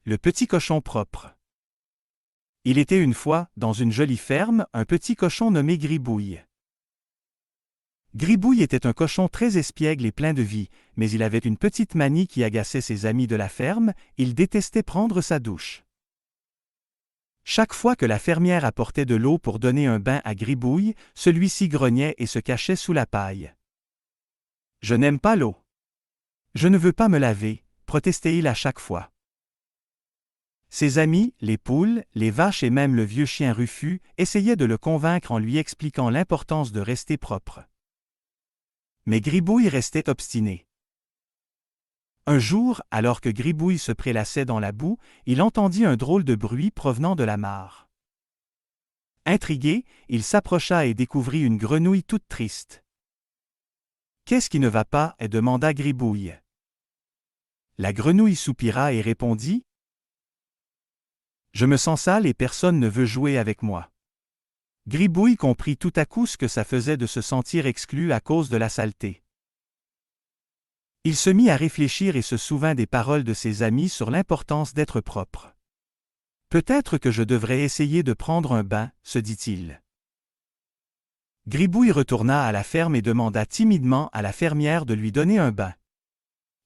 Le petit cochon propre. Il était une fois, dans une jolie ferme, un petit cochon nommé Gribouille. Gribouille était un cochon très espiègle et plein de vie, mais il avait une petite manie qui agaçait ses amis de la ferme, il détestait prendre sa douche. Chaque fois que la fermière apportait de l'eau pour donner un bain à Gribouille, celui-ci grognait et se cachait sous la paille. « Je n'aime pas l'eau. Je ne veux pas me laver », protestait-il à chaque fois. Ses amis, les poules, les vaches et même le vieux chien Rufus, essayaient de le convaincre en lui expliquant l'importance de rester propre. Mais Gribouille restait obstiné. Un jour, alors que Gribouille se prélassait dans la boue, il entendit un drôle de bruit provenant de la mare. Intrigué, il s'approcha et découvrit une grenouille toute triste. « Qu'est-ce qui ne va pas ?» demanda Gribouille. La grenouille soupira et répondit: « Je me sens sale et personne ne veut jouer avec moi. » Gribouille comprit tout à coup ce que ça faisait de se sentir exclu à cause de la saleté. Il se mit à réfléchir et se souvint des paroles de ses amis sur l'importance d'être propre. « Peut-être que je devrais essayer de prendre un bain, » se dit-il. Gribouille retourna à la ferme et demanda timidement à la fermière de lui donner un bain.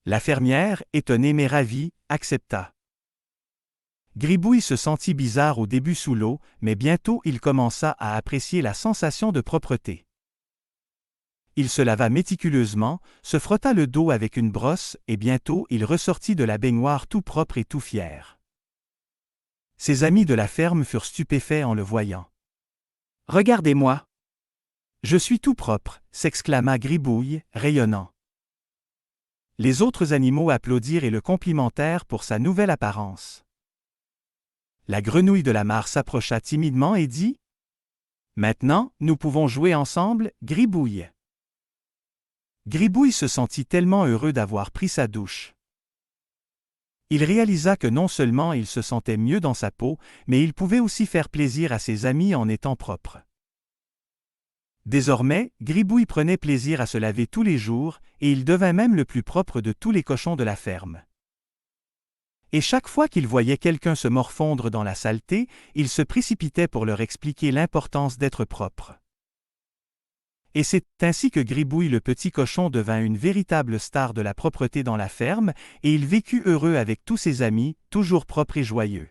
La fermière, étonnée mais ravie, accepta. Gribouille se sentit bizarre au début sous l'eau, mais bientôt il commença à apprécier la sensation de propreté. Il se lava méticuleusement, se frotta le dos avec une brosse et bientôt il ressortit de la baignoire tout propre et tout fier. Ses amis de la ferme furent stupéfaits en le voyant. « Regardez-moi! Je suis tout propre !» s'exclama Gribouille, rayonnant. Les autres animaux applaudirent et le complimentèrent pour sa nouvelle apparence. La grenouille de la mare s'approcha timidement et dit: « Maintenant, nous pouvons jouer ensemble, Gribouille. » Gribouille se sentit tellement heureux d'avoir pris sa douche. Il réalisa que non seulement il se sentait mieux dans sa peau, mais il pouvait aussi faire plaisir à ses amis en étant propre. Désormais, Gribouille prenait plaisir à se laver tous les jours, et il devint même le plus propre de tous les cochons de la ferme. Et chaque fois qu'il voyait quelqu'un se morfondre dans la saleté, il se précipitait pour leur expliquer l'importance d'être propre. Et c'est ainsi que Gribouille le petit cochon devint une véritable star de la propreté dans la ferme, et il vécut heureux avec tous ses amis, toujours propres et joyeux.